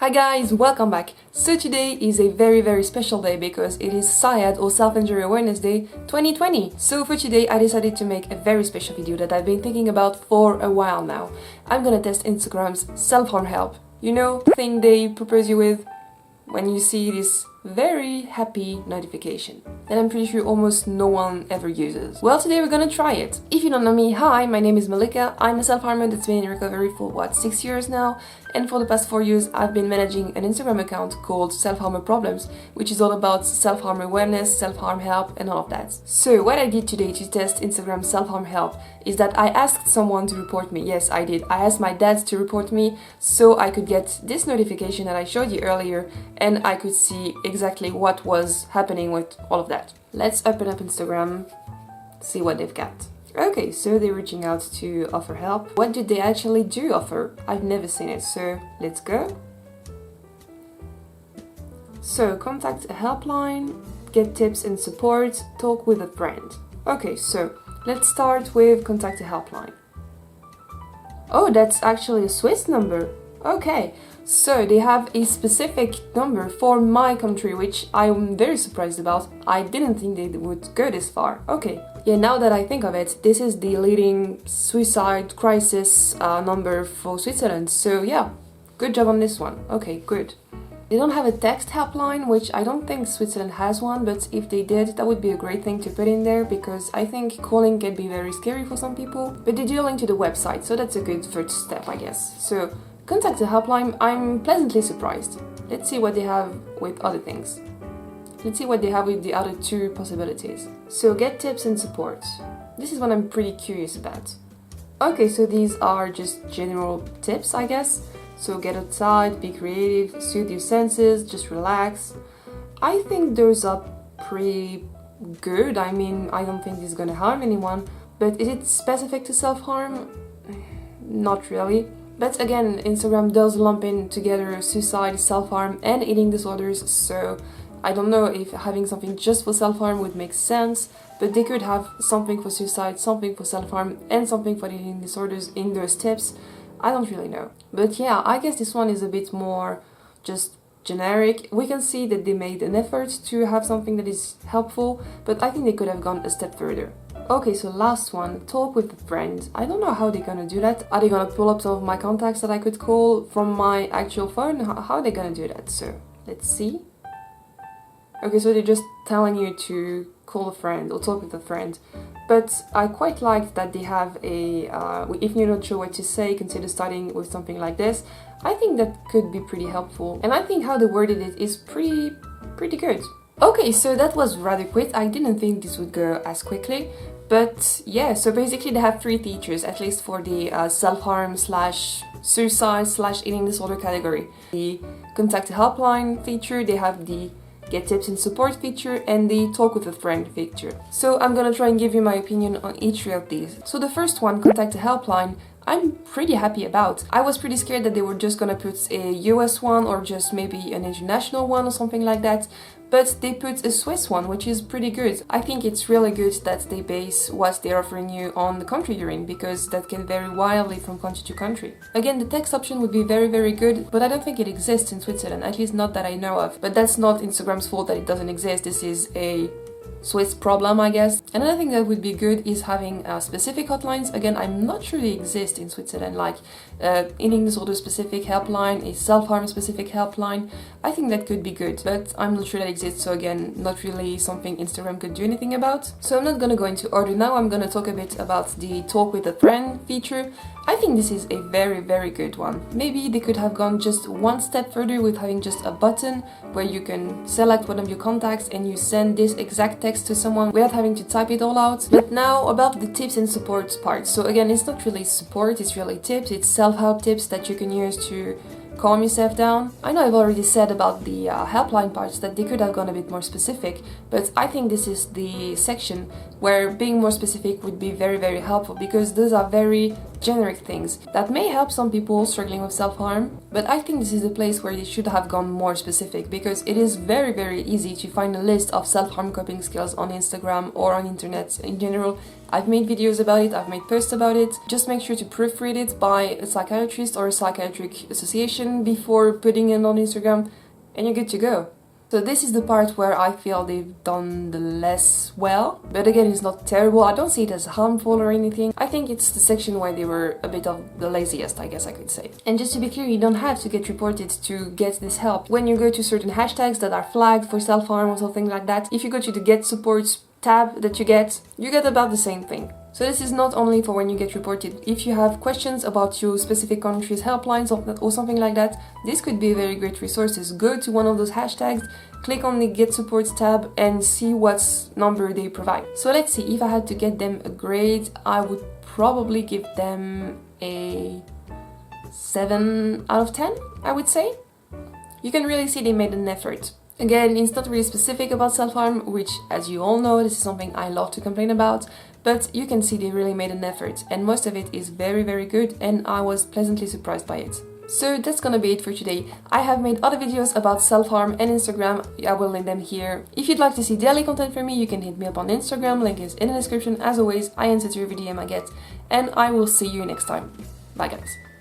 Hi guys, welcome back! So today is a very special day because it is SIAD or Self-Injury Awareness Day 2020. So for today I decided to make a very special video that I've been thinking about for a while now. I'm gonna test Instagram's self-harm help. You know, the thing they propose you with when you see this very happy notification that I'm pretty sure almost no one ever uses. Well, today we're gonna try it. If you don't know me, hi, my name is Malika. I'm a self-harmer that's been in recovery for what, 6 years now, and for the past 4 years I've been managing an Instagram account called Selfharmerproblems, which is all about self-harm awareness, self-harm help and all of that. So what I did today to test Instagram self-harm help is that I asked someone to report me. Yes, I did. I asked my dad to report me so I could get this notification that I showed you earlier and I could see exactly what was happening with all of that. Let's open up Instagram, see what they've got. Okay, so they're reaching out to offer help. What did they actually do offer? I've never seen it, so let's go. So, contact a helpline, get tips and support, talk with a friend. Okay, so let's start with contact a helpline. Oh, that's actually a Swiss number. Okay, so they have a specific number for my country, which I'm very surprised about. I didn't think they would go this far. Okay, yeah, now that I think of it, this is the leading suicide crisis number for Switzerland. So yeah, good job on this one. Okay, good. They don't have a text helpline, which I don't think Switzerland has one, but if they did, that would be a great thing to put in there because I think calling can be very scary for some people. But they do link to the website, so that's a good first step, I guess. So, contact the helpline, I'm pleasantly surprised. Let's see what they have with other things. Let's see what they have with the other two possibilities. So, get tips and support. This is what I'm pretty curious about. Okay, so these are just general tips, I guess. So get outside, be creative, soothe your senses, just relax. I think those are pretty good. I mean, I don't think this is gonna harm anyone, but is it specific to self-harm? Not really. But again, Instagram does lump in together suicide, self-harm and eating disorders, so I don't know if having something just for self-harm would make sense, but they could have something for suicide, something for self-harm and something for eating disorders in those tips. I don't really know. But yeah, I guess this one is a bit more just generic. We can see that they made an effort to have something that is helpful, but I think they could have gone a step further. Okay, so last one, talk with a friend. I don't know how they're gonna do that. Are they gonna pull up some of my contacts that I could call from my actual phone? How are they gonna do that? So, let's see. Okay, so they're just telling you to call a friend or talk with a friend. But I quite liked that they have a, if you're not sure what to say, consider starting with something like this. I think that could be pretty helpful. And I think how they worded it is pretty good. Okay, so that was rather quick. I didn't think this would go as quickly. But yeah, so basically they have 3 features, at least for the self-harm / suicide / eating disorder category. The contact a helpline feature, they have the get tips and support feature and the talk with a friend feature. So I'm gonna try and give you my opinion on each 3 of these. So the first one, contact a helpline, I'm pretty happy about. I was pretty scared that they were just gonna put a US one or just maybe an international one or something like that, but they put a Swiss one, which is pretty good. I think it's really good that they base what they're offering you on the country you're in, because that can vary wildly from country to country. Again, the text option would be very good, but I don't think it exists in Switzerland, at least not that I know of. But that's not Instagram's fault that it doesn't exist, this is a Swiss problem, I guess. Another thing that would be good is having specific hotlines. Again, I'm not sure they exist in Switzerland, like eating disorder specific helpline, a self-harm specific helpline. I think that could be good, but I'm not sure that exists, so again, not really something Instagram could do anything about. So I'm not gonna go into order now, I'm gonna talk a bit about the talk with a friend feature. I think this is a very good one. Maybe they could have gone just one step further with having just a button where you can select one of your contacts and you send this exact text to someone without having to type it all out. But now about the tips and support part. So again, it's not really support, it's really tips, it's self-help tips that you can use to calm yourself down. I know I've already said about the helpline parts that they could have gone a bit more specific, but I think this is the section where being more specific would be very helpful, because those are very generic things that may help some people struggling with self-harm, but I think this is a place where they should have gone more specific, because it is very easy to find a list of self-harm coping skills on Instagram or on internet in general. I've made videos about it, I've made posts about it. Just make sure to proofread it by a psychiatrist or a psychiatric association before putting it on Instagram, and you're good to go. So this is the part where I feel they've done the less well, but again, it's not terrible. I don't see it as harmful or anything. I think it's the section where they were a bit of the laziest, I guess I could say. And just to be clear, you don't have to get reported to get this help. When you go to certain hashtags that are flagged for self-harm or something like that, if you go to the Get Support tab that you get about the same thing. So this is not only for when you get reported. If you have questions about your specific country's helplines or something like that, this could be a very great resources. Go to one of those hashtags, click on the Get Support tab and see what number they provide. So let's see, if I had to get them a grade, I would probably give them a 7 out of 10, I would say. You can really see they made an effort. Again, it's not really specific about self-harm, which, as you all know, this is something I love to complain about, but you can see they really made an effort, and most of it is very good, and I was pleasantly surprised by it. So that's gonna be it for today. I have made other videos about self-harm and Instagram, I will link them here. If you'd like to see daily content from me, you can hit me up on Instagram, link is in the description. As always, I answer to every DM I get, and I will see you next time. Bye guys.